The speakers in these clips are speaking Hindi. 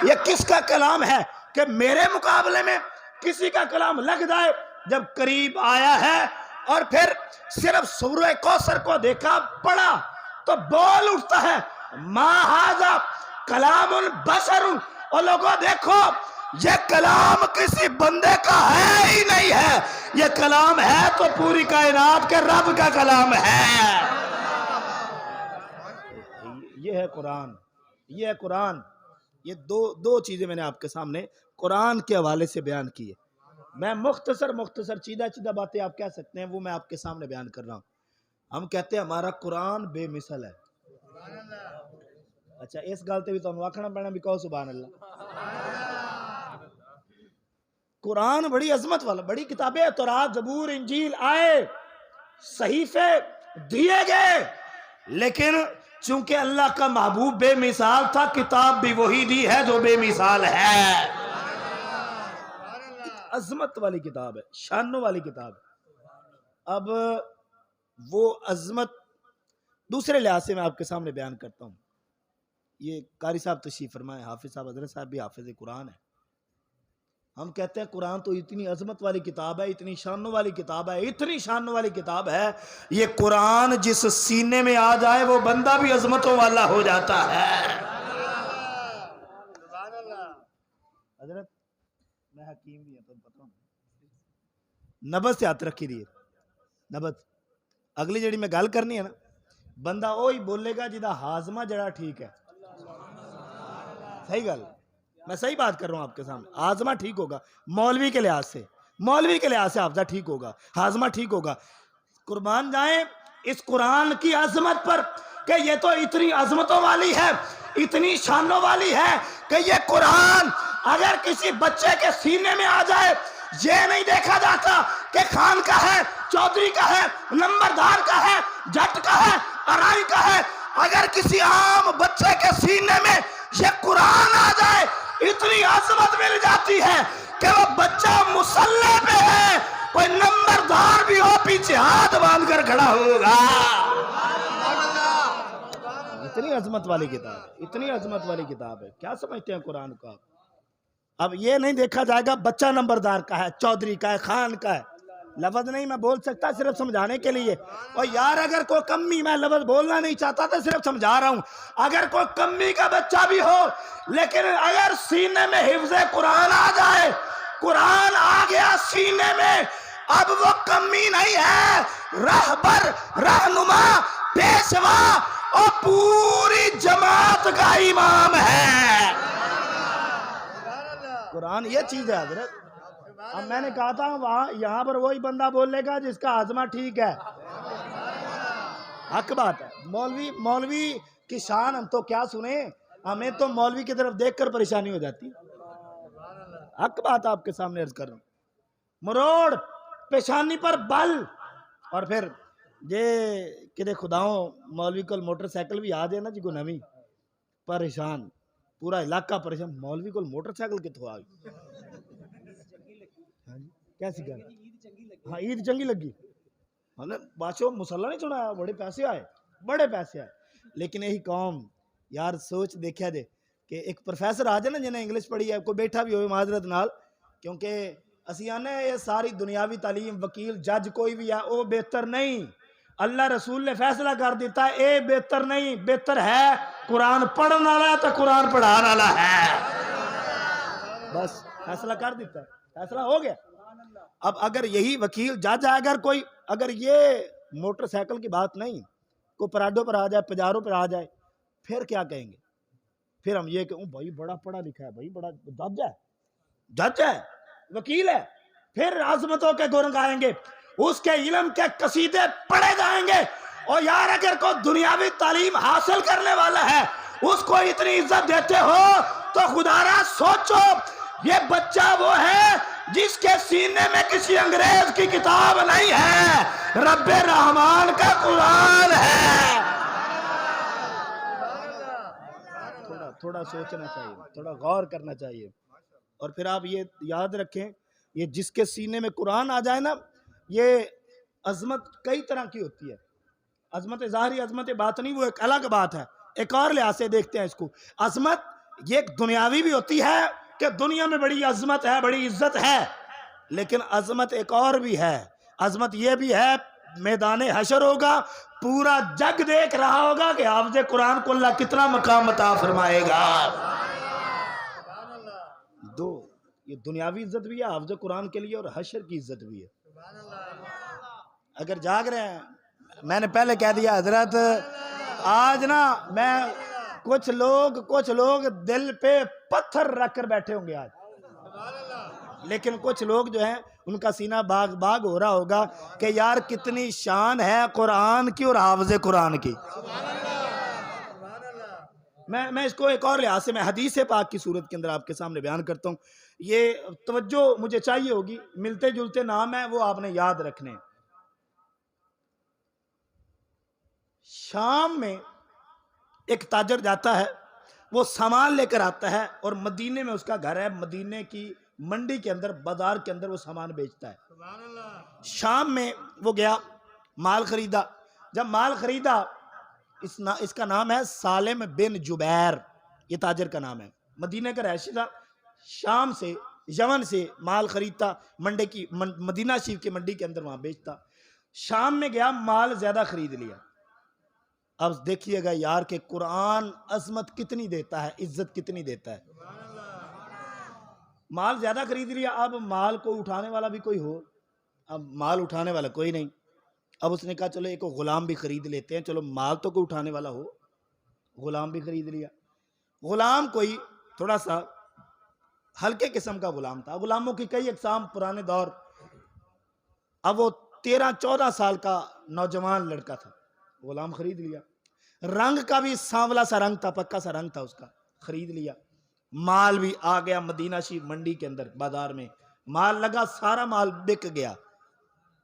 ये किसका कलाम है कि मेरे मुकाबले में किसी का कलाम लग जाए। जब करीब आया है और फिर सिर्फ सूरह कौसर को देखा, पढ़ा, तो बोल उठता है माहाजा कलामुल बशरुन। और लोगों देखो, ये कलाम किसी बंदे का है ही नहीं है, ये कलाम है तो पूरी कायनात के रब का कलाम है। ये है कुरान, ये है कुरान। ये दो चीजें मैंने आपके सामने कुरान के हवाले से बयान की है। मैं मुख्तसर सीधा बातें आप कह सकते हैं, वो मैं आपके सामने बयान कर रहा हूं। हम कहते हैं हमारा कुरान बेमिसल है। अच्छा, इस गल ते भी तुहानू आखना पैना भी कहो सुभान अल्लाह। कुरान बड़ी अजमत वाला, बड़ी किताबें, तौरात, जबूर, इंजील आए, सहीफे दिए गए, लेकिन चूंकि अल्लाह का महबूब बेमिसाल था, किताब भी वही दी है जो बेमिसाल है। अजमत वाली किताब है, शानों वाली किताब है। अब वो अजमत दूसरे लिहाज से मैं आपके सामने बयान करता हूँ। ये कारी साहब तशरीफ फरमाए, हाफिज साहब, हजरत साहब भी हाफिज कुरान है। हम कहते हैं कुरान तो इतनी अजमत वाली किताब है, इतनी शानों वाली किताब है, इतनी शानों वाली किताब है, ये कुरान जिस सीने में आ जाए वो बंदा भी अजमतों वाला हो जाता है। हजरत मैं हकीम भी है तो पता नबज से हाथ रखी रही नबज। अगली जड़ी मैं गल करनी है ना, बंदा वही बोलेगा जिदा हाजमा जड़ा ठीक है। सही गल, मैं सही बात कर रहा हूं आपके सामने। हाजमा ठीक होगा मौलवी के लिहाज से, मौलवी के लिहाज से हाफजा ठीक होगा, हाजमा ठीक होगा। कुर्बान जाए इस कुरान की अजमत पर कि ये तो इतनी अजमतों वाली है, इतनी शानों वाली है कि ये कुरान अगर किसी बच्चे के सीने में आ जाए, ये नहीं देखा जाता कि खान का है, चौधरी का है, नंबरदार का है, जट का है, अराई का है। अगर किसी आम बच्चे के सीने में ये कुरान आ जाए, इतनी अजमत मिल जाती है कि वो बच्चा मुसल्ले पे है, कोई नंबरदार भी हो पीछे हाथ बांध कर खड़ा होगा। इतनी अजमत वाली किताब, इतनी अजमत वाली किताब है। क्या समझते हैं कुरान को आप? अब ये नहीं देखा जाएगा बच्चा नंबरदार का है, चौधरी का है, खान का है। लफ्ज नहीं मैं बोल सकता, सिर्फ समझाने के लिए। और यार अगर कोई कमी, मैं लफ्ज बोलना नहीं चाहता था, सिर्फ समझा रहा हूं। अगर कोई कमी का बच्चा भी हो, लेकिन अगर सीने में हिफ्ज़े कुरान आ जाए, कुरान आ गया सीने में, अब वो कमी नहीं है, रहबर, रहनुमा, पेशवा और पूरी जमात का इमाम है। कुरान ये चीज है हजरत। अब मैंने कहा था वहां यहां पर वही बंदा बोलेगा जिसका आजमा ठीक है। हक बात है। मौलवी की शान हम तो क्या सुने, हमें तो मौलवी की तरफ देखकर परेशानी हो जाती। हक बात आपके सामने अर्ज कर रहा हूं। मरोड़ पेशानी पर बल, और फिर ये कि खुदाओं मौलवी को मोटरसाइकिल भी आ जाए ना जी को नवी, परेशान पूरा इलाका परेशान। मौलवी को मोटरसाइकिल कितों आ गई? कैसी गल? हाँ ईद चंगी लगी, मतलब बादशाह मुसल्ला नहीं चुनाया, बड़े पैसे आए, बड़े पैसे आए। लेकिन यही कौम यार सोच देखा दे कि एक प्रोफेसर आ जाए ना जिन्हें इंग्लिश पढ़ी है, कोई बैठा भी हो माजरत नाल, क्योंकि असी आने ये सारी दुनियावी तालीम, वकील, जज कोई भी है वो बेहतर नहीं। अल्लाह रसूल ने फैसला कर दिता है ये बेहतर नहीं, बेहतर है कुरान पढ़ने वाला है तो कुरान पढ़ाने वाला है। बस फैसला कर दिता है, फैसला हो गया। अब अगर यही वकील जज है, अगर ये मोटरसाइकिल की बात नहीं, को पराडो पर आ जाए, पजारों पर आ जाए, फिर क्या कहेंगे? फिर हम ये कहूँ भाई बड़ा पढ़ा लिखा है, भाई बड़ा जज है, वकील है, फिर आजमतों के गुण गाएंगे, उसके इल्म के कसीदे पढ़े जाएंगे। और यार अगर कोई दुनियावी तालीम हासिल करने वाला है, उसको इतनी इज्जत देते हो तो खुदारा सोचो ये बच्चा वो है जिसके सीने में किसी अंग्रेज की किताब नहीं है, रब्बे रहमान का कुरान है। थोड़ा सोचना चाहिए, थोड़ा गौर करना चाहिए। और फिर आप ये याद रखें, ये जिसके सीने में कुरान आ जाए ना, ये अजमत कई तरह की होती है। अजमत ज़ाहिरी, अजमत बातनी वो एक अलग बात है। एक और लिहाज से देखते हैं इसको। अजमत ये एक दुनियावी भी होती है कि दुनिया में बड़ी अजमत है, बड़ी इज्जत है, लेकिन अजमत एक और भी है। अजमत ये भी है, मैदान हशर होगा, पूरा जग देख रहा होगा कि हाफिज़ कुरान को अल्लाह कितना मकाम अता फरमाएगा। दो, ये दुनियावी इज्जत भी है हाफिज़ कुरान के लिए, और हशर की इज्जत भी है। अगर जाग रहे हैं, मैंने पहले कह दिया हजरत, आज ना मैं कुछ लोग दिल पे पत्थर रख कर बैठे होंगे आज, लेकिन कुछ लोग जो हैं उनका सीना बाग बाग हो रहा होगा कि यार कितनी शान है कुरान की और हाफिज़ कुरान की। मैं इसको एक और लिहाज से मैं हदीस पाक की सूरत के अंदर आपके सामने बयान करता हूँ। ये तवज्जो मुझे चाहिए होगी, मिलते जुलते नाम है वो आपने याद रखने। शाम में एक ताजर जाता है, वो सामान लेकर आता है, और मदीने में उसका घर है, मदीने की मंडी के अंदर, बाजार के अंदर वो सामान बेचता है। शाम में वो गया, माल खरीदा। जब माल खरीदा, इसका नाम है सालिम बिन जुबैर, ये ताजर का नाम है, मदीने का रहशी था। शाम से, यमन से माल खरीदता, मंडी की मदीना शरीफ की मंडी के अंदर वहां बेचता। शाम में गया, माल ज्यादा खरीद लिया। अब देखिएगा यार कि कुरान अजमत कितनी देता है, इज्जत कितनी देता है। माल ज्यादा खरीद लिया, अब माल को उठाने वाला भी कोई हो, अब माल उठाने वाला कोई नहीं। अब उसने कहा चलो एक गुलाम भी खरीद लेते हैं, चलो माल तो कोई उठाने वाला हो। गुलाम भी खरीद लिया। गुलाम कोई थोड़ा सा हल्के किस्म का गुलाम था, गुलामों की कई अकसाम पुराने दौर। अब वो 13-14 साल का नौजवान लड़का था, गुलाम खरीद लिया। रंग का भी सांवला सा रंग था, पक्का सा रंग था उसका, खरीद लिया। माल भी आ गया मदीना शरीफ मंडी के अंदर, बाजार में माल लगा, सारा माल बिक गया।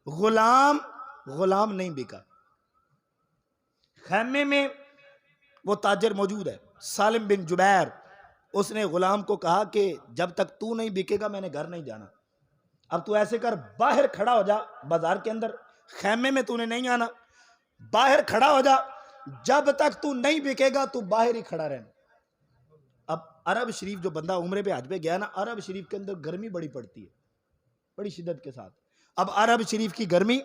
गुलाम नहीं बिका। खैमे में वो ताजर मौजूद है, सालिम बिन जुबैर। उसने गुलाम को कहा कि जब तक तू नहीं बिकेगा मैंने घर नहीं जाना। अब तू ऐसे कर, बाहर खड़ा हो जा बाजार के अंदर, खैमे में तूने नहीं आना, बाहर खड़ा हो जा, जब तक तू नहीं बिकेगा तू बाहर ही खड़ा रहना। अब अरब शरीफ जो बंदा उम्रे पे हज पे गया ना, अरब शरीफ के अंदर गर्मी बड़ी पड़ती है, बड़ी शिद्दत के साथ। अब अरब शरीफ की गर्मी,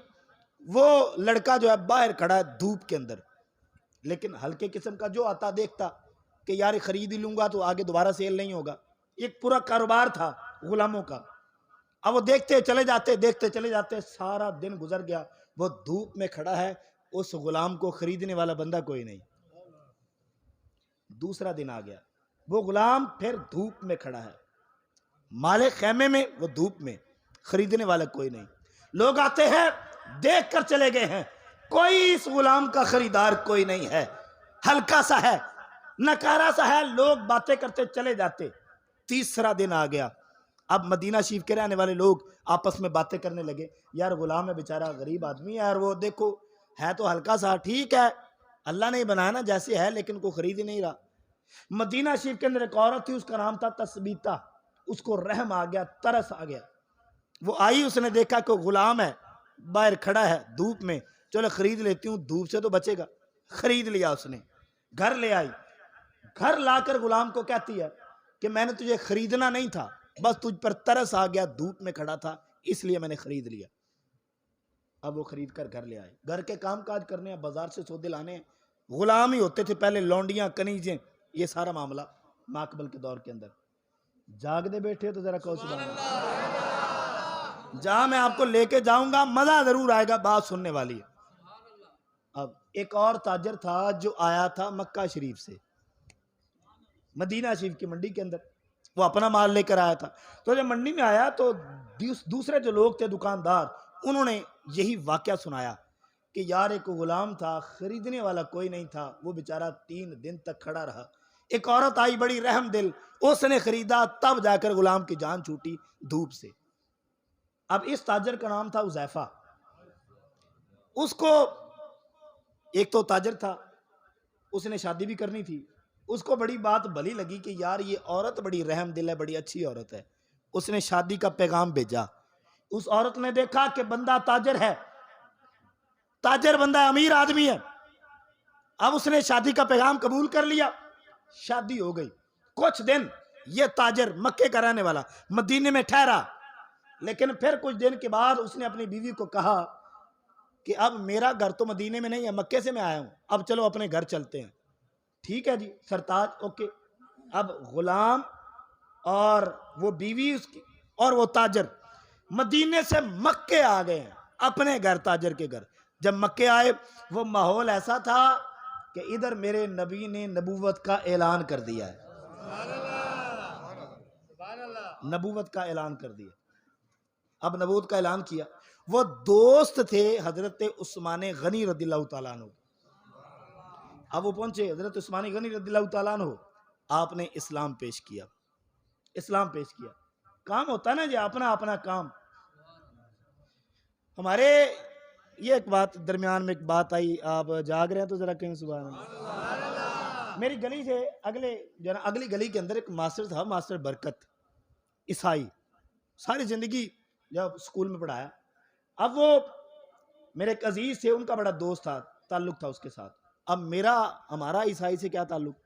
वो लड़का जो है बाहर खड़ा है धूप के अंदर, लेकिन हल्के किस्म का जो आता देखता कि यार खरीद ही लूंगा तो आगे दोबारा सेल नहीं होगा। एक पूरा कारोबार था गुलामों का। अब वो देखते चले जाते, सारा दिन गुजर गया, वो धूप में खड़ा है, उस गुलाम को खरीदने वाला बंदा कोई नहीं। दूसरा दिन आ गया, वो गुलाम फिर धूप में खड़ा है, माले खैमे में, वो धूप में, खरीदने वाला कोई नहीं। लोग आते हैं, देख कर चले गए हैं, कोई इस गुलाम का खरीदार कोई नहीं है, हल्का सा है, नकारा सा है, लोग बातें करते चले जाते। तीसरा दिन आ गया, अब मदीना शरीफ के रहने वाले लोग आपस में बातें करने लगे, यार गुलाम है बेचारा, गरीब आदमी है यार, वो देखो है तो हल्का सा, ठीक है अल्लाह ने बनाया ना जैसे है, लेकिन को खरीद ही नहीं रहा। मदीना शरीफ के अंदर एक औरत थी, उसका नाम था तस्बीता। उसको रहम आ गया, तरस आ गया, वो आई, उसने देखा कि गुलाम है बाहर खड़ा है धूप में, चलो खरीद लेती हूँ, धूप से तो बचेगा। खरीद लिया उसने, घर ले आई। घर लाकर गुलाम को कहती है कि मैंने तुझे खरीदना नहीं था, बस तुझ पर तरस आ गया, धूप में खड़ा था इसलिए मैंने खरीद लिया। अब वो खरीद कर घर ले आए, घर के काम काज करने हैं, बाजार से सौदे लाने हैं। गुलाम ही होते थे पहले, लौंडियां, कनीजें, ये सारा मामला माकबल के दौर के अंदर। जाग दे बैठे तो जरा कहो सुभान अल्लाह। जहां मैं आपको लेके जाऊंगा मजा जरूर आएगा, बात सुनने वाली है। अब एक और ताजर था जो आया था मक्का शरीफ से, मदीना शरीफ की मंडी के अंदर, वो अपना माल लेकर आया था। तो जब मंडी में आया तो दूसरे जो लोग थे दुकानदार, उन्होंने यही वाकया सुनाया कि यार एक गुलाम था, खरीदने वाला कोई नहीं था, वो बेचारा 3 दिन तक खड़ा रहा। एक औरत आई बड़ी रहम दिल, उसने खरीदा, तब जाकर गुलाम की जान छूटी धूप से। अब इस ताजर का नाम था उज़ैफा। उसको एक तो ताजर था, उसने शादी भी करनी थी, उसको बड़ी बात भली लगी कि यार ये औरत बड़ी रहम दिल है, बड़ी अच्छी औरत है। उसने शादी का पैगाम भेजा। उस औरत ने देखा कि बंदा ताजर है, ताजर बंदा अमीर आदमी है। अब उसने शादी का पैगाम कबूल कर लिया, शादी हो गई। कुछ दिन ये ताजर मक्के का रहने वाला मदीने में ठहरा, लेकिन फिर कुछ दिन के बाद उसने अपनी बीवी को कहा कि अब मेरा घर तो मदीने में नहीं है, मक्के से मैं आया हूं, अब चलो अपने घर चलते हैं। ठीक है जी सरताज, ओके। अब गुलाम और वो बीवी उसकी और वो ताजर मदीने से मक्के आ गए हैं अपने घर, ताजर के घर। जब मक्के आए वो माहौल ऐसा था कि इधर मेरे नबी ने नबूवत का ऐलान कर दिया है, नबूवत का ऐलान कर दिया। अब नबूवत का ऐलान किया। वो दोस्त थे हजरत उस्मान गनी रदिल्लाहु ताला अन्हु। अब वो पहुंचे हजरत उस्मान गनी रदिल्लाहु ताला अन्हु, आपने इस्लाम पेश किया, इस्लाम पेश किया। काम होता है ना जी, अपना अपना काम। हमारे ये एक बात दरमियान में एक बात आई, आप जाग रहे हैं तो जरा कहीं सुभान अल्लाह। मेरी गली से अगली गली के अंदर एक मास्टर था, मास्टर बरकत, ईसाई, सारी जिंदगी जब स्कूल में पढ़ाया। अब वो मेरे एक अजीज थे, उनका बड़ा दोस्त था, ताल्लुक था उसके साथ। अब हमारा ईसाई से क्या ताल्लुक।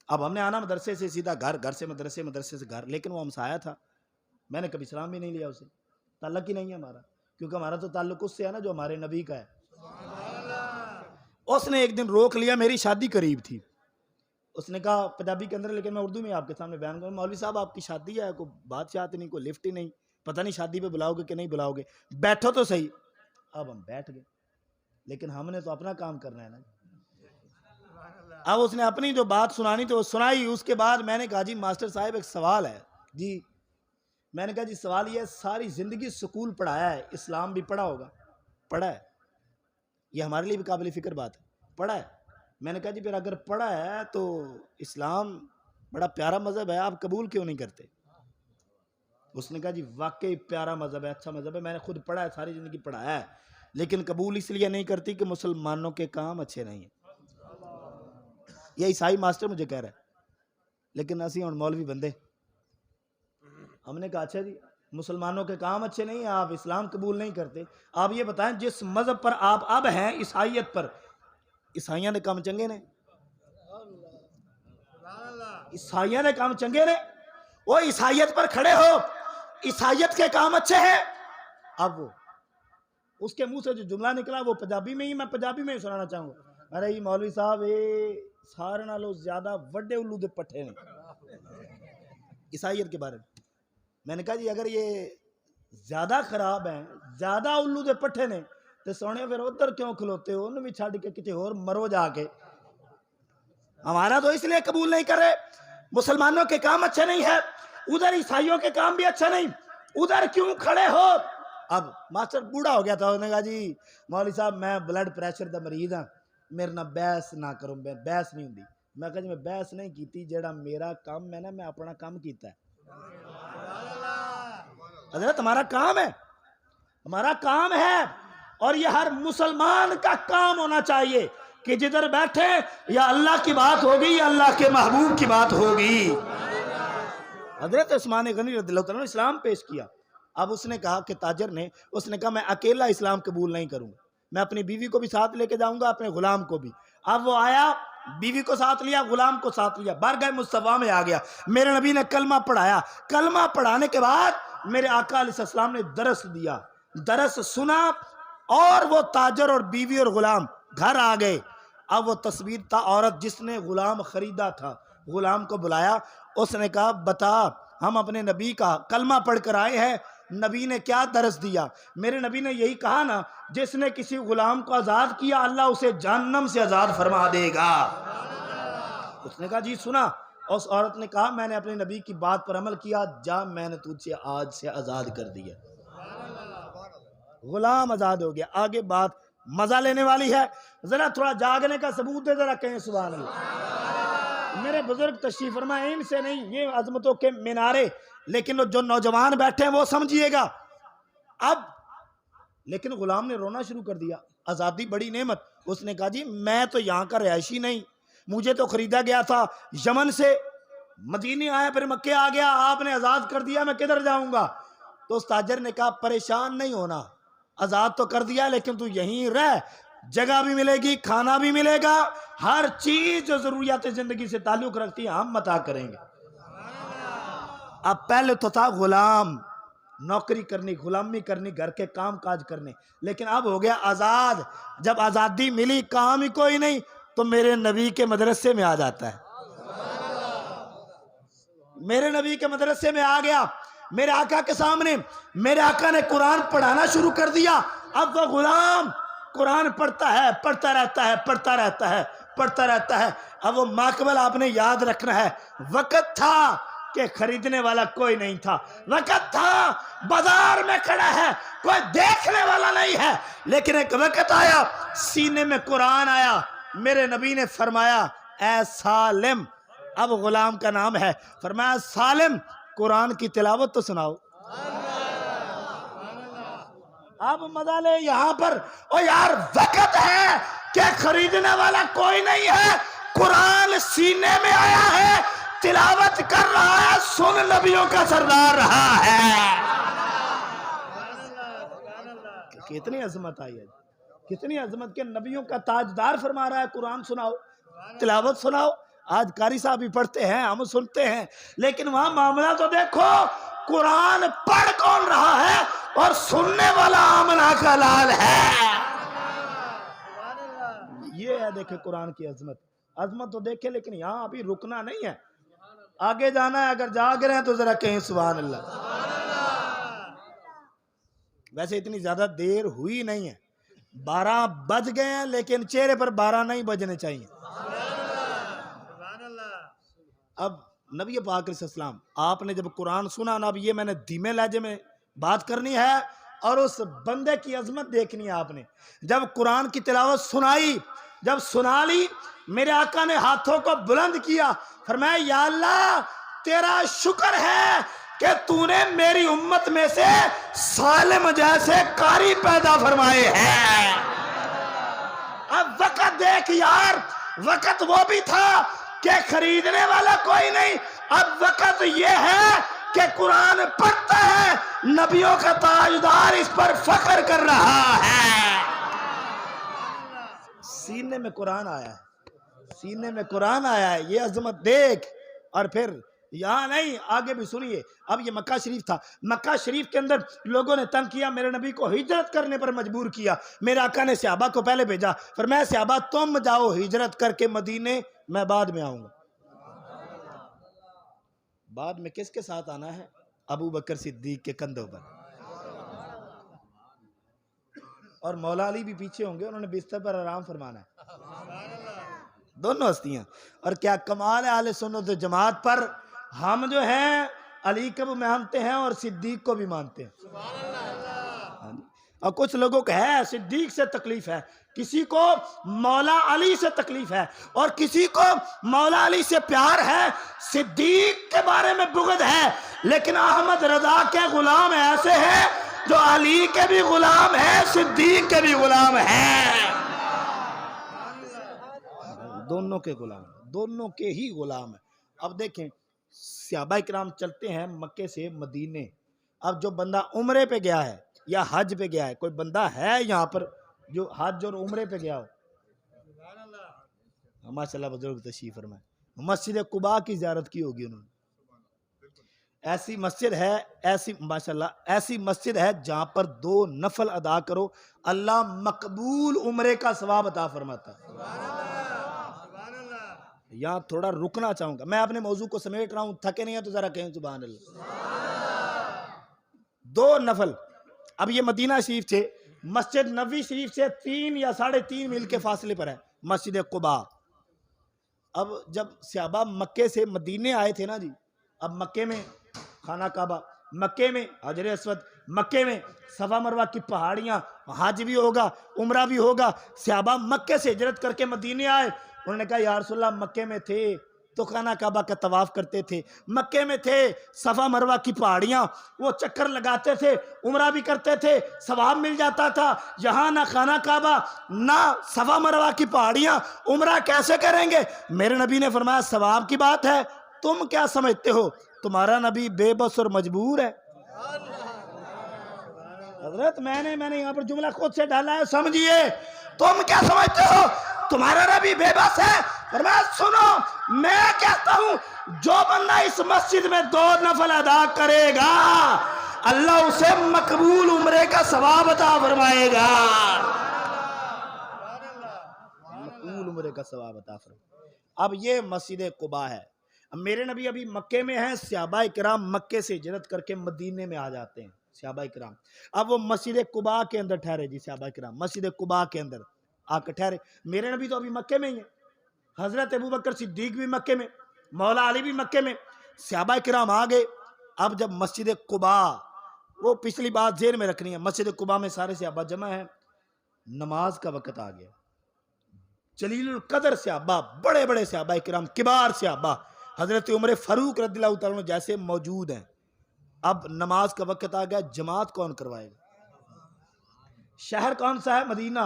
अब हमने आना मदरसे से सीधा घर, घर से मदरसे, मदरसे से घर, लेकिन वो हमसाया था, मैंने कभी सलाम भी नहीं लिया उसे, ताल्लुक ही नहीं है हमारा, क्योंकि हमारा तो ताल्लुक उससे है ना जो हमारे नबी का है। उसने एक दिन रोक लिया, मेरी शादी करीब थी, उसने कहा पंजाबी के अंदर, लेकिन मैं उर्दू में आपके सामने बयान करूँ, मौलवी साहब आपकी शादी है, कोई बात शात नहीं, कोई लिफ्ट ही नहीं, पता नहीं शादी पे बुलाओगे कि नहीं बुलाओगे, बैठो तो सही। अब हम बैठ गए, लेकिन हमने तो अपना काम करना है ना। अब उसने अपनी जो बात सुनानी तो सुनाई। उसके बाद मैंने कहा जी मास्टर साहब एक सवाल है जी। मैंने कहा जी सवाल ये, सारी जिंदगी स्कूल पढ़ाया है, इस्लाम भी पढ़ा होगा, पढ़ा है, ये हमारे लिए भी काबिल फिक्र बात है, पढ़ा है। मैंने कहा जी फिर अगर पढ़ा है तो इस्लाम बड़ा प्यारा मजहब है, आप कबूल क्यों नहीं करते। उसने कहा जी वाकई प्यारा मजहब है, अच्छा मजहब है, मैंने खुद पढ़ा है, सारी जिंदगी पढ़ाया है, लेकिन कबूल इसलिए नहीं करती कि मुसलमानों के काम अच्छे नहीं है। ये ईसाई मास्टर मुझे कह रहा है, लेकिन असी हम मौलवी बंदे। हमने कहा अच्छा जी मुसलमानों के काम अच्छे नहीं है, आप इस्लाम कबूल नहीं करते, आप ये बताएं जिस मजहब पर आप अब हैं, ईसाइयत पर, ईसाइया ने काम चंगे ने, ईसाइया ने काम चंगे ने, वो ईसाइयत पर खड़े हो, ईसाइयत के काम अच्छे हैं। अब वो उसके मुंह से जो जुमला निकला वो पंजाबी में ही, मैं पंजाबी में ही सुनाना चाहूंगा। अरे ये मौलवी साहब ये सारे नालों ज्यादा वड्डे उल्लू दे पट्टे ने ईसाइयत के बारे में। मैंने कहा जी अगर ये ज्यादा खराब है, ज्यादा उल्लू दे पट्टे ने, तो सोने फिर उधर क्यों खलोते हो, उन्हें भी छड़ के किसी और मरो जाके। हमारा तो इसलिए कबूल नहीं करे, मुसलमानों के काम अच्छे नहीं है, उधर ईसाइयों के काम भी अच्छा नहीं, उधर क्यों खड़े हो। अब मास्टर बूढ़ा हो गया था, उसने कहा जी मौलवी साहब मैं ब्लड प्रेशर का मरीज हाँ, मेरे ना बहस ना करो, बहस नहीं होंगी। मैं कहा जी मैं बहस नहीं की, जेड़ा मेरा काम है ना, मैं अपना काम किया है। हजरत हमारा काम है, हमारा काम है, और ये हर मुसलमान का काम होना चाहिए कि जिधर बैठे या अल्लाह की बात होगी या अल्लाह के महबूब की बात होगी। हजरत उस्मान गनी रज़ियल्लाहु ताला ने इस्लाम पेश किया। अब उसने कहा कि ताजर ने, उसने कहा मैं अकेला इस्लाम कबूल नहीं करूंगा, मैं अपनी बीवी को भी साथ लेके जाऊंगा, अपने गुलाम को भी। अब वो आया, बीवी को साथ लिया, गुलाम को साथ लिया, बारगाह मुस्तफा में आ गया। मेरे नबी ने कलमा पढ़ाया, कलमा पढ़ाने के बाद मेरे आका अलैहिस्सलाम ने दरस दिया, दरस सुना, और वो ताजर और बीवी और गुलाम घर आ गए। अब वो तस्वीर था औरत जिसने गुलाम खरीदा था, गुलाम को बुलाया, उसने कहा बता हम अपने नबी का कलमा पढ़कर आए हैं, नबी ने क्या दरस दिया। मेरे नबी ने यही कहा ना, जिसने किसी गुलाम को आजाद किया अल्लाह उसे जहन्नम से आजाद फरमा देगा। उसने कहा जी सुना। उस औरत ने कहा मैंने अपने नबी की बात पर अमल किया, जा मैंने तुझे आज से आजाद कर दिया, गुलाम आजाद हो गया। आगे बात मजा लेने वाली है, जरा थोड़ा जागने का सबूत दे, जरा कहें सुभान अल्लाह। मेरे बुजुर्ग तशरीफ फरमाए, इनसे नहीं ये अजमतों के मीनारे, लेकिन जो नौजवान बैठे हैं वो समझिएगा। अब लेकिन गुलाम ने रोना शुरू कर दिया, आजादी बड़ी नेमत। उसने कहा जी मैं तो यहाँ का रहायशी नहीं, मुझे तो खरीदा गया था यमन से, मदीने आया फिर मक्के आ गया, आपने आजाद कर दिया, मैं किधर जाऊंगा। तो उस ताजर ने कहा परेशान नहीं होना, आजाद तो कर दिया लेकिन तू यहीं रह, जगह भी मिलेगी, खाना भी मिलेगा, हर चीज जो जरूरियात जिंदगी से ताल्लुक रखती है हम अता करेंगे। अब पहले तो था गुलाम, नौकरी करनी, गुलामी करनी, घर के काम काज करने, लेकिन अब हो गया आजाद। जब आजादी मिली, काम ही कोई नहीं, तो मेरे नबी के मदरसे में आ जाता है। मेरे नबी के मदरसे में आ गया, मेरे आका के सामने, मेरे आका ने कुरान पढ़ाना शुरू कर दिया। अब वो गुलाम कुरान पढ़ता है, पढ़ता रहता है, पढ़ता रहता है, पढ़ता रहता है। अब वो माकबल आपने याद रखना है, वक़्त था कि खरीदने वाला कोई नहीं था, वक़्त था बाजार में खड़ा है, कोई देखने वाला नहीं है, लेकिन एक वक़्त आया, सीने में कुरान आया, मेरे नबी ने फरमाया ऐ सालिम, अब गुलाम का नाम है, फरमाया सालिम कुरान की तिलावत तो सुनाओ। अब मजा ले यहाँ पर, ओ यार वक़्त है कि खरीदने वाला कोई नहीं है, कुरान सीने में आया है, तिलावत कर रहा है, सुन नबियों का सरदार रहा है। कितनी अजमत आई है, कितनी अजमत के नबियों का ताजदार फरमा रहा है कुरान सुनाओ, तिलावत सुनाओ। आज कारी साहब भी पढ़ते हैं, हम सुनते हैं, लेकिन वहां मामला तो देखो, कुरान पढ़ कौन रहा है और सुनने वाला आमना का लाल है। ये है देखे कुरान की अजमत, अजमत तो देखे, लेकिन यहाँ अभी रुकना नहीं है, आगे जाना है। अगर जाग रहे हैं तो जरा कहें सुभान अल्लाह। वैसे इतनी ज्यादा देर हुई नहीं है, 12 बज गए हैं, लेकिन चेहरे पर 12 नहीं बजने चाहिए। अब नबी पाक अलैहिस्सलाम आपने जब कुरान सुना ना, अब ये मैंने धीमे लहजे में बात करनी है और उस बंदे की अजमत देखनी है आपने। जब कुरान की तिलावत सुनाई, जब सुना ली, मेरे आका ने हाथों को बुलंद किया, फरमाया या अल्लाह तेरा शुक्र है कि तूने मेरी उम्मत में से सालिम जैसे कारी पैदा फरमाए हैं। अब वक़्त देख यार, वक़्त वो भी था कि खरीदने वाला कोई नहीं, अब वक़्त ये है कि कुरान पढ़ता है, नबियों का ताजदार इस पर फख्र कर रहा है। सीने में कुरान आया है, सीने में कुरान आया है, ये अजमत देख। और फिर यहाँ नहीं, आगे भी सुनिए। अब ये मक्का शरीफ था, मक्का शरीफ के अंदर लोगों ने तंग किया, मेरे नबी को हिजरत करने पर मजबूर किया। मेरे आका ने सहाबा को पहले भेजा, फरमाया सहाबा तुम जाओ हिजरत करके मदीने, मैं बाद में आऊंगा। बाद में किसके साथ आना है? अबू बकर सिद्दीक के कंधों पर, और मौला अली भी पीछे होंगे, उन्होंने बिस्तर पर आराम फरमाना है। दोनों हस्तियां। और क्या कमाल है आले सुन्नत जमात पर, हम जो हैं अली को भी मानते हैं और सिद्दीक को भी मानते हैं। और कुछ लोगों को है सिद्दीक से तकलीफ है, किसी को मौला अली से तकलीफ है, और किसी को मौला अली से प्यार है, सिद्दीक के बारे में बुग़्ज़ है। लेकिन अहमद रजा के गुलाम ऐसे हैं जो अली के भी गुलाम है, सिद्दीक के भी गुलाम है। दोनों के गुलाम, दोनों के ही गुलाम है। अब देखें सहाबा किराम चलते हैं मक्के से मदीने। अब जो बंदा उम्रे पे गया है या हज पे गया है, कोई बंदा है यहाँ पर जो हज और उम्रे पे गया हो? माशाल्लाह बुजुर्ग तशरीफ फरमाए, मस्जिद कुबा की ज़ियारत की होगी उन्होंने। ऐसी मस्जिद है, ऐसी माशाल्लाह ऐसी मस्जिद है जहाँ पर 2 नफल अदा करो, अल्लाह मकबूल उम्रे का सवाब अता फरमाता है। यहाँ थोड़ा रुकना चाहूंगा, मैं अपने मौजू को समेट रहा हूँ, थके नहीं है तो जरा कहें सुभान अल्लाह। 2 नफल। अब ये मदीना शरीफ से, मस्जिद नबी शरीफ से 3 या 3.5 मील के फासले पर है मस्जिद कुबा। अब जब सहाबा मक्के से मदीने आए थे ना जी, अब मक्के में खाना काबा, मक्के में हजर अस्वद, मक्के में सफा मरवा की पहाड़ियाँ, हज भी होगा उम्रा भी होगा। सहाबा मक्के से हिजरत करके मदीने आए, उन्होंने कहा या रसूल अल्लाह मक्के में थे तो खाना काबा का तवाफ करते थे, मक्के में थे सफा मरवा की पहाड़ियाँ वो चक्कर लगाते थे, उम्रा भी करते थे, सवाब मिल जाता था। यहाँ ना खाना काबा ना सफा मरवा की पहाड़ियाँ, उम्रा कैसे करेंगे? मेरे नबी ने फरमाया सवाब की बात है, तुम क्या समझते हो, तुम्हारा नबी बेबस और मजबूर है। हजरत मैंने यहाँ पर जुमला खुद से डाला है, समझिए। तुम क्या समझते हो तुम्हारा रबी बेबस है? फरमाया सुनो, मैं कहता हूं जो बंदा इस मस्जिद में 2 नफल अदा करेगा अल्लाह उसे मकबूल उम्रे का सवाब अता फरमाएगा। मकबूल उम्रे का सवाब अता फरमाएगा। अब ये मस्जिद कुबा है। अब मेरे नबी अभी मक्के में हैं, सहाबा किराम मक्के से हिजरत करके मदीने में आ जाते हैं सहाबा किराम। अब वो मस्जिद कुबा के अंदर ठहरे जी, सहाबा किराम मस्जिद कुबा के अंदर आकर ठहरे। मेरे नबी तो अभी मक्के में ही है, हजरत अबू बकर सिद्दीक भी मक्के में, मौला अली भी मक्के में, सहाबा किराम आ गए। अब जब मस्जिद कुबा, वो पिछली बात जेर में रखनी है, मस्जिद कुबा में सारे सहाबा जमा है, नमाज का वक्त आ गया। जलीलुल कदर सहाबा, बड़े बड़े सहाबा किराम, किबार सहाबा, हजरत उमर फारूक रदियल्लाहु तआला जैसे मौजूद हैं। अब नमाज का वक्त आ गया, जमात कौन करवाएगा? शहर कौन सा है? मदीना।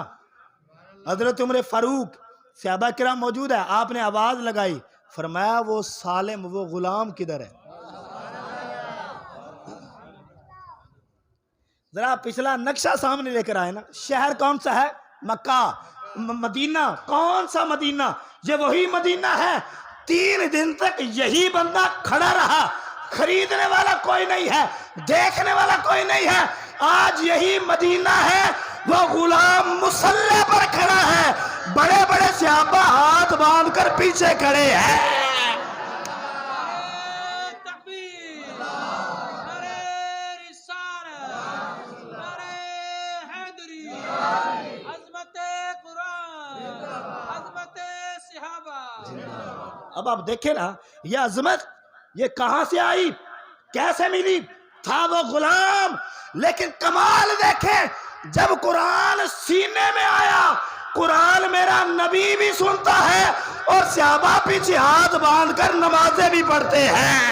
हजरत उमर फारूक, सहाबा किराम मौजूद है। आपने आवाज लगाई, फरमाया वो सालिम, वो गुलाम किधर है? जरा पिछला नक्शा सामने लेकर आए ना। शहर कौन सा है? मक्का। मदीना कौन सा? मदीना। ये वही मदीना है। 3 दिन तक यही बंदा खड़ा रहा, खरीदने वाला कोई नहीं है, देखने वाला कोई नहीं है। आज यही मदीना है, वो गुलाम मुसल्ले पर खड़ा है, बड़े बड़े सहाबा हाथ बांधकर पीछे खड़े हैं। अब आप देखें ना, ये अजमत ये कहां से आई, कैसे मिली? था वो गुलाम, लेकिन कमाल देखें, जब कुरान सीने में आया, कुरान मेरा नबी भी सुनता है और सहाबा पीछे हाथ बांधकर नमाजें भी पढ़ते हैं।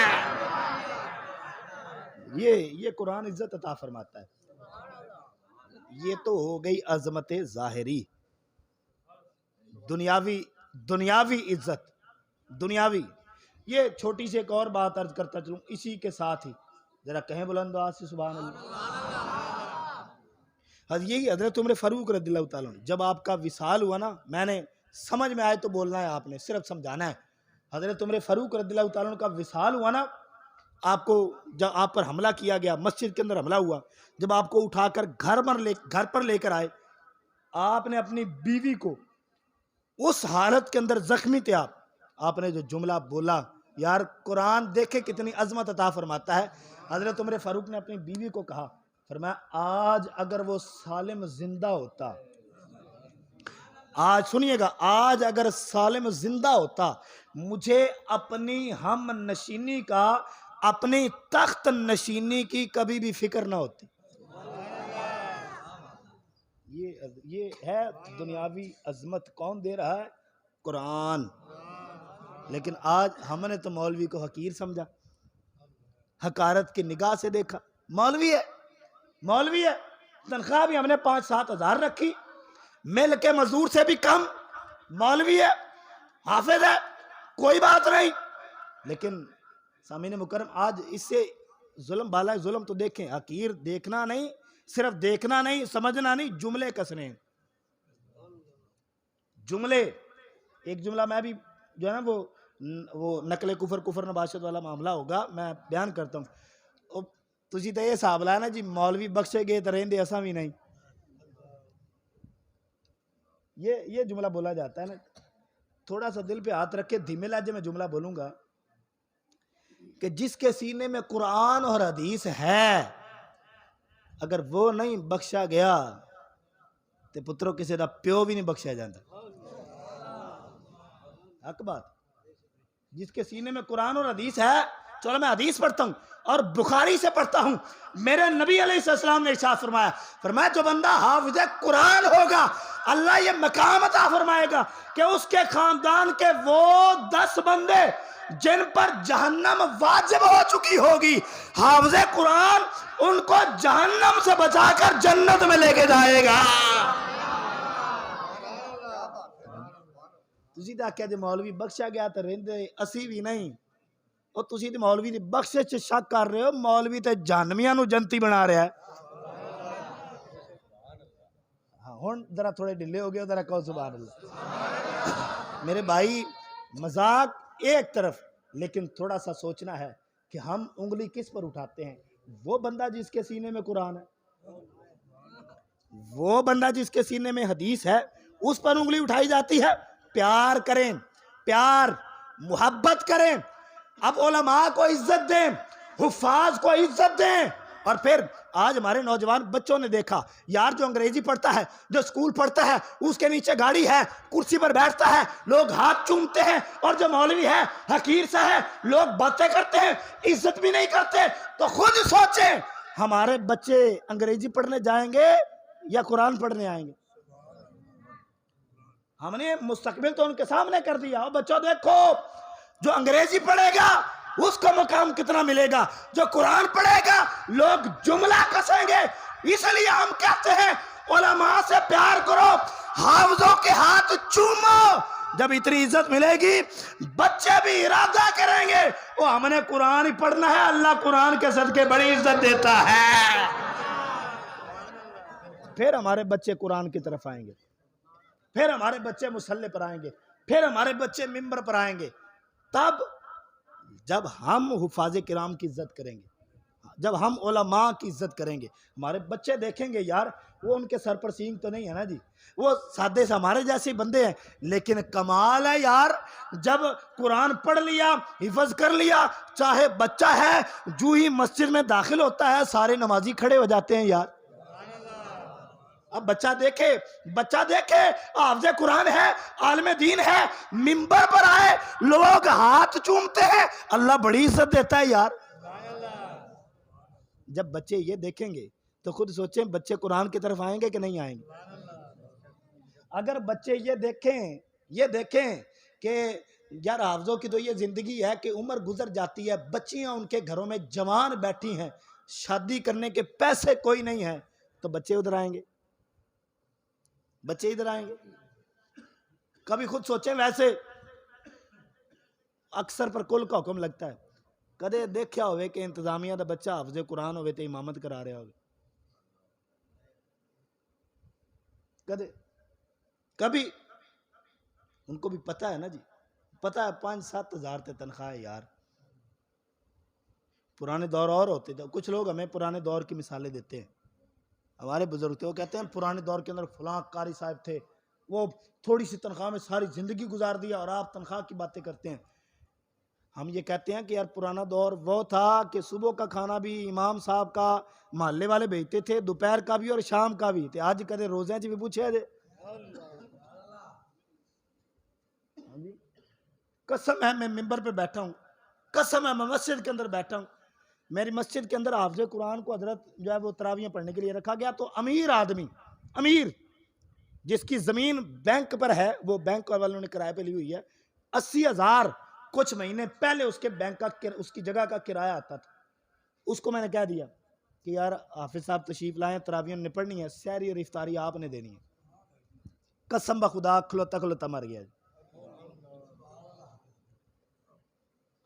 ये कुरान इज्जत अता फरमाता है। ये तो हो गई अजमत जाहिरी, दुनियावी इज्जत, दुनियावी। ये छोटी सी एक और बात अर्ज करता चलूं इसी के साथ ही, जरा कहें बुलंद आवाज से सुभान अल्लाह। यही हजरत उमर फारूक रदियल्लाहु ताला अन्हु, जब आपका विसाल हुआ ना, मैंने समझ में आए तो बोलना है, आपने सिर्फ समझाना है। हजरत उमर फारूक रदियल्लाहु ताला अन्हु का विसाल हुआ ना, आपको जब आप पर हमला किया गया, मस्जिद के अंदर हमला हुआ, जब आपको उठाकर घर पर लेकर आए, आपने अपनी बीवी को उस हालत के अंदर जख्मी थे आपने जो जुमला बोला, यार कुरान देखे कितनी अजमत अता फरमाता है। हजरत उमर फारूक ने अपनी बीवी को कहा, फरमाया आज अगर वो सालिम जिंदा होता, आज सुनिएगा, आज अगर सालिम जिंदा होता, मुझे अपनी हम नशीनी का, अपनी तख्त नशीनी की कभी भी फिक्र ना होती। ये है दुनियावी अजमत। कौन दे रहा है? कुरान। लेकिन आज हमने तो मौलवी को हकीर समझा, हकारत की निगाह से देखा। मौलवी है, तनख्वाह भी हमने 5-7 हज़ार रखी, मिल के मजदूर से भी कम। मौलवी है, हाफिज है, कोई बात नहीं। लेकिन सामीन मुकर्रम, आज इससे जुल्म बाला जुल्म तो देखें, हकीर देखना नहीं, सिर्फ देखना नहीं, समझना नहीं, जुमले कसने। जुमले, एक जुमला मैं भी जो है ना, वो नकले कुफर नबाशत वाला मामला होगा, मैं बयान करता हूँ। तुझी तो ये हिसाब लाया ना जी, मौलवी बख्शे गए तो रहेंदे ऐसा भी नहीं। ये जुमला बोला जाता है ना, थोड़ा सा दिल पे हाथ रख के धीमे लहजे में जुमला बोलूंगा कि जिसके सीने में कुरान और हदीस है, अगर वो नहीं बख्शा गया तो पुत्रों किसी का प्यो भी नहीं बख्शा जाता। हक बात। जिसके सीने में कुरान और हदीस है, चलो मैं हदीस पढ़ता हूं और बुखारी से पढ़ता हूं। मेरे नबी अलैहिस्सलाम ने इरशाद फरमाया जो बंदा हाफिज कुरान होगा, अल्लाह ये मकाम अता फरमाएगा कि उसके खानदान के वो 10 बंदे जिन पर जहन्नम वाजिब हो चुकी होगी, हाफिज कुरान उनको जहन्नम से बचाकर जन्नत में लेके जाएगा। तुसी तो आख्या जे मौलवी बख्शा गया तो रेंदे, असी भी नहीं। और तुसी तो मौलवी दी बख्शिश च शक कर रहे हो, मौलवी तो जहन्नमियां नू जन्नती बना रहा है। हुण जरा थोड़े ढिले हो गए, जरा कहो सुभान अल्लाह। मेरे भाई मजाक एक तरफ, लेकिन थोड़ा सा सोचना है कि हम उंगली किस पर उठाते हैं। वो बंदा जिसके सीने में कुरान है, वो बंदा जिसके सीने में हदीस है, उस पर उंगली उठाई जाती है। प्यार करें, प्यार मोहब्बत करें, अब उलमा को इज्जत दें, हुफ्फाज को इज्जत दें। और फिर आज हमारे नौजवान बच्चों ने देखा यार, जो अंग्रेजी पढ़ता है, जो स्कूल पढ़ता है, उसके नीचे गाड़ी है, कुर्सी पर बैठता है, लोग हाथ चूमते हैं, और जो मौलवी है, हकीर सा है, लोग बातें करते हैं, इज्जत भी नहीं करते। तो खुद सोचें, हमारे बच्चे अंग्रेजी पढ़ने जाएंगे या कुरान पढ़ने आएंगे? हमने मुस्तकबिल तो उनके सामने कर दिया। बच्चों देखो, जो अंग्रेजी पढ़ेगा उसको मुकाम कितना मिलेगा, जो कुरान पढ़ेगा लोग जुमला कसेंगे। इसलिए हम कहते हैं उलमा से प्यार करो, हाफिजों के हाथ चूमो। जब इतनी इज्जत मिलेगी, बच्चे भी इरादा करेंगे वो हमने कुरान ही पढ़ना है, अल्लाह कुरान के सदके बड़ी इज्जत देता है। फिर हमारे बच्चे कुरान की तरफ आएंगे, फिर हमारे बच्चे मुसल्ले पर आएंगे, फिर हमारे बच्चे मिंबर पर आएंगे। तब जब हम हुफ़ाज़े किराम की इज्जत करेंगे, जब हम उलमा की इज्जत करेंगे, हमारे बच्चे देखेंगे यार, वो उनके सर पर सींग तो नहीं है ना जी, वो सादे से हमारे जैसे बंदे हैं। लेकिन कमाल है यार, जब कुरान पढ़ लिया, हिफज कर लिया, चाहे बच्चा है, जो ही मस्जिद में दाखिल होता है सारे नमाजी खड़े हो जाते हैं यार। अब बच्चा देखे हाफ़िज़े कुरान है, आलिम दीन है, मिंबर पर आए, लोग हाथ चूमते हैं, अल्लाह बड़ी इज्जत देता है यार। जब बच्चे ये देखेंगे तो खुद सोचें, बच्चे कुरान की तरफ आएंगे कि नहीं आएंगे? अगर बच्चे ये देखें कि यार हाफ़िज़ों की तो ये जिंदगी है कि उम्र गुजर जाती है, बच्चियां उनके घरों में जवान बैठी हैं, शादी करने के पैसे कोई नहीं है, तो बच्चे उधर आएंगे, बच्चे इधर आएंगे। कभी खुद सोचें, वैसे अक्सर पर कुल का हुक्म लगता है। कदे देखा होवे कि इंतजामिया का बच्चा हाफ़िज़े कुरान होवे ते इमामत करा रहा होवे? कभी उनको भी पता है ना जी, पता है 5-7 हज़ार ते तनख्वाह है यार। पुराने दौर और होते थे। कुछ लोग हमें पुराने दौर की मिसालें देते हैं, हमारे बुजुर्ग थे, वो कहते हैं पुराने दौर के अंदर फलां कारी साहब थे, वो थोड़ी सी तनख्वाह में सारी ज़िंदगी गुजार दिया, और आप तनख्वाह की बातें करते हैं। हम ये कहते हैं कि यार पुराना दौर वो था कि सुबह का खाना भी इमाम साहब का मोहल्ले वाले भेजते थे, दोपहर का भी और शाम का भी। आज कदे रोज़े च भी पूछे दे। कसम है मैं मिंबर पे बैठा हूँ, कसम है मैं मस्जिद के अंदर बैठा हूँ, मेरी मस्जिद के अंदर हाफ़िज़े कुरान को हजरत जो है वो तरावियाँ पढ़ने के लिए रखा गया। तो अमीर आदमी, अमीर जिसकी ज़मीन बैंक पर है, वो बैंक वालों ने किराए पे ली हुई है, 80,000 कुछ महीने पहले उसके बैंक का उसकी जगह का किराया आता था। उसको मैंने कह दिया कि यार हाफिज साहब तशरीफ लाएं, तरावियां निपटनी है, सहरी और इफ्तारी आपने देनी है। कसम बखुदा खलोता खलोता मर गया।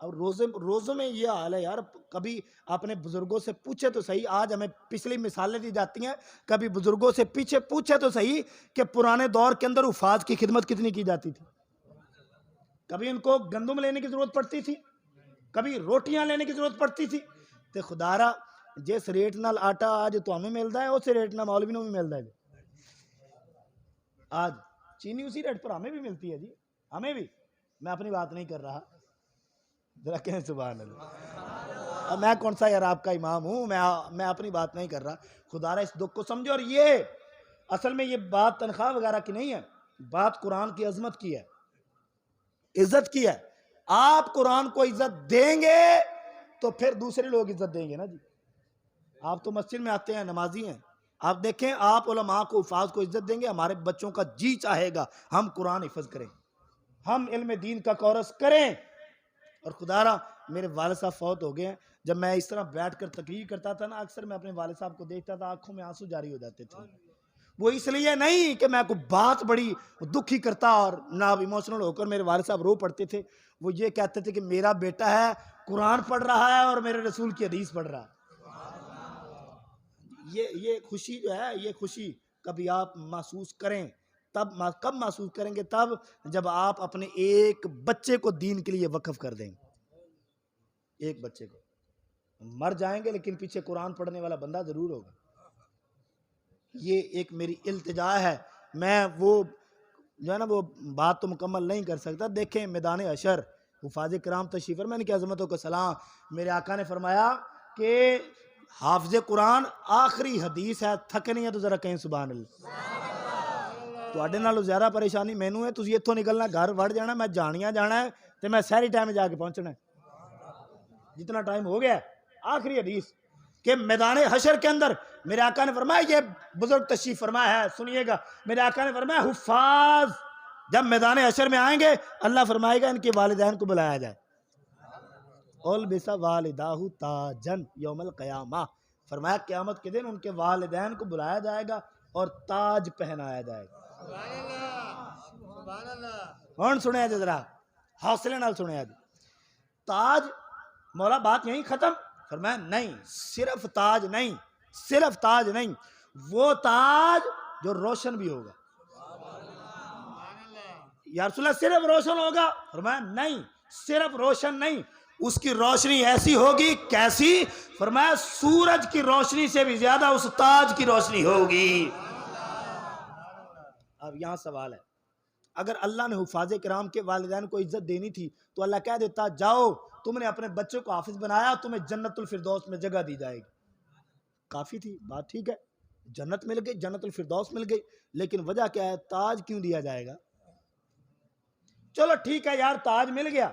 अब रोज़ों में ये हाल है यार। कभी अपने बुजुर्गों से पूछे तो सही, आज हमें पिछली मिसालें दी जाती हैं, कभी बुजुर्गों से पीछे पूछे तो सही कि पुराने दौर के अंदर हुफ़ाज़ की खिदमत कितनी की जाती थी। कभी उनको गंदम लेने की जरूरत पड़ती थी, कभी रोटियां लेने की जरूरत पड़ती थी। तो खुदारा जिस रेट नाल आटा आज तुहानू मिलता है, उस रेट नाल मौलवी नूं भी मिलता है। आज चीनी उसी रेट पर हमें भी मिलती है जी, हमें भी। मैं अपनी बात नहीं कर रहा, जरा कहें सुभान अल्लाह। अब मैं कौन सा यार आपका इमाम हूं, मैं अपनी बात नहीं कर रहा। खुदारा इस दुख को समझो। और ये असल में ये बात तनख्वाह वगैरह की नहीं है, बात कुरान की अजमत की है, इज्जत की है। आप कुरान को इज्जत देंगे तो फिर दूसरे लोग इज्जत देंगे ना जी। आप तो मस्जिद में आते हैं, नमाजी हैं, आप देखें आप उलमा को, हुफ़ाज़ को इज्जत देंगे, हमारे बच्चों का जी चाहेगा हम कुरान हिफ़्ज़ करें, हम इल्म दीन का कोर्स करें। और खुदारा मेरे वालिद साहब फौत हो गए हैं। जब मैं इस तरह बैठ कर तकरीर करता था ना, अक्सर मैं अपने वालिद साहब को देखता था, आंखों में आंसू जारी हो जाते थे। वो इसलिए नहीं कि मैं कोई बात बड़ी दुखी करता और ना इमोशनल होकर मेरे वालिद साहब रो पड़ते थे। वो ये कहते थे कि मेरा बेटा है, कुरान पढ़ रहा है और मेरे रसूल की हदीस पढ़ रहा है। ये खुशी जो है, ये खुशी कभी आप महसूस करें, तब कब महसूस करेंगे? तब जब आप अपने एक बच्चे को दीन के लिए वक्फ कर देंगे। एक बच्चे को, मर जाएंगे लेकिन पीछे कुरान पढ़ने वाला बंदा जरूर होगा। ये एक मेरी इल्तिजा है। मैं वो जो है ना वो बात तो मुकम्मल नहीं कर सकता। देखें मैदान हशर, हुफाज कराम तशरीफ फरमा, इनकी अजमतों को सलाम। मेरे आका ने फरमाया कि हाफिज कुरान आखिरी हदीस है, थके नहीं है तो जरा कहीं सुभान अल्लाह। तुहाडे नालों ज्यादा परेशानी मैनू है। तुसीं इत्थों निकलना, घर वड़ जाना, मैं जानिया जाना है तो मैं सहरी टाइम जाके पहुंचना है। जितना टाइम हो गया, आखिरी हदीस के मैदान हशर के अंदर मेरे आका ने फरमाया, ये बुजुर्ग तशरीफ फरमाया है, सुनिएगा। मेरे आका ने फरमाया हुफ्फाज जब मैदान हशर में आएंगे, अल्लाह फरमाएगा इनके वालिदैन को बुलाया जाए। औल बिसा वालिदाहु ताजन यौमल क़यामा, फरमाया क़यामत के दिन उनके वालिदैन को बुलाया जाएगा और ताज पहनाया जाएगा। कौन सुने जरा हौसले नाल सुने। ताज मौला बात यहीं खत्म? फरमाया नहीं, सिर्फ ताज नहीं, सिर्फ ताज नहीं, वो ताज जो रोशन भी होगा। या रसूलल्लाह सिर्फ रोशन होगा? फरमाया नहीं, सिर्फ रोशन नहीं, उसकी रोशनी ऐसी होगी। कैसी? फरमाया सूरज की रोशनी से भी ज्यादा उस ताज की रोशनी होगी। अब यहां सवाल है, अगर अल्लाह ने हुफाज किराम के वालिदैन को इज्जत देनी थी तो अल्लाह कह देता, जाओ तुमने अपने बच्चों को हाफिज बनाया, तुम्हें जन्नतुल फिरदौस में जगह दी जाएगी। काफी थी, बात ठीक है, जन्नत मिल गई, जन्नतुल फिरदौस मिल गई, लेकिन वजह क्या है? ताज क्यों दिया जाएगा? चलो ठीक है यार, ताज मिल गया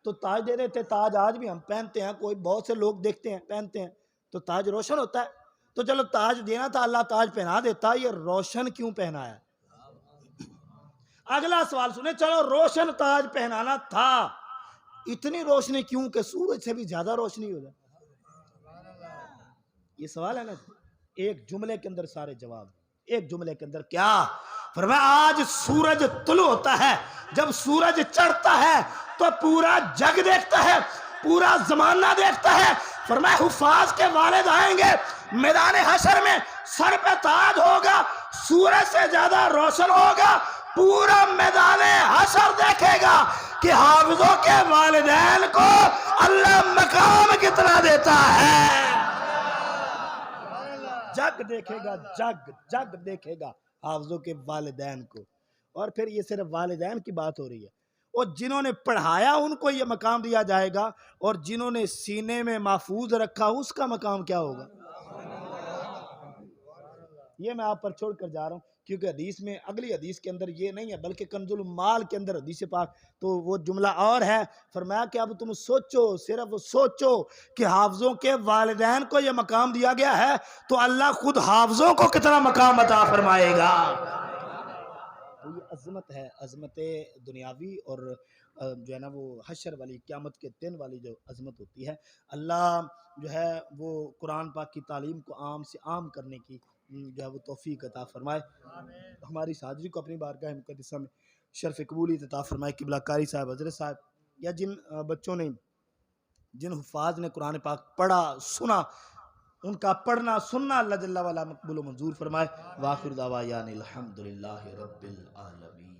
तो ताज दे देते। ताज आज भी हम पहनते हैं, कोई बहुत से लोग देखते हैं पहनते हैं, तो ताज रोशन होता है। तो चलो ताज देना था, अल्लाह ताज पहना देता, ये रोशन क्यों पहनाया? अगला सवाल सुने, चलो रोशन ताज पहनाना था, इतनी रोशनी क्यों कि सूरज से भी ज्यादा रोशनी हो जाए? ये सवाल है ना। एक जुमले के अंदर सारे जवाब, एक जुमले के अंदर। क्या फरमाया? आज सूरज तुलू होता है, जब सूरज चढ़ता है तो पूरा जग देखता है, पूरा जमाना देखता है। फरमाया हुफाज के वालिद आएंगे मैदान हशर में, सर पे ताज होगा, सूरज से ज्यादा रोशन होगा, पूरा मैदान हशर देखेगा कि हाफिजों के वालिदैन को अल्लाह मकाम कितना देता है। जग देखेगा, जग जग देखेगा हाफिजों के वालिदैन को। और फिर ये सिर्फ वालिदैन की बात हो रही है, और जिन्होंने पढ़ाया उनको ये मकाम दिया जाएगा, और जिन्होंने सीने में महफूज रखा उसका मकाम क्या होगा? ये मैं आप पर छोड़ कर जा रहा हूँ, क्योंकि हदीस में, अगली हदीस के अंदर ये नहीं है, बल्कि कंजुल माल के अंदर हदीस पाक तो वो जुमला और है। फरमाया कि अब तुम सोचो, सिर्फ सोचो कि हाफिजों के वालिदैन को ये मकाम दिया गया है, तो अल्लाह खुद हाफिजों को कितना मकाम अता फरमाएगा। तो ये अजमत है, अजमत दुनियावी और जो है ना वो हशर वाली, क़यामत के दिन वाली जो अजमत होती है। अल्लाह जो है वो कुरान पाक की तालीम को आम से आम करने की जो है वो तौफीक अता फरमाए। हमारी हाज़िरी को अपनी बारगाह मुक़द्दसा में शर्फ़ कबूलियत अता फरमाए। क़िबला कारी साहब, हज़रत साहब, या जिन बच्चों ने, जिन हुफ़ाज़ ने कुरान पाक पढ़ा सुना, उनका पढ़ना सुनना अल्लाह जल्ला वाला मकबूल व मंजूर फरमाए। वाखिर दावा यानी अल्हम्दुलिल्लाहि रब्बिल आलमीन।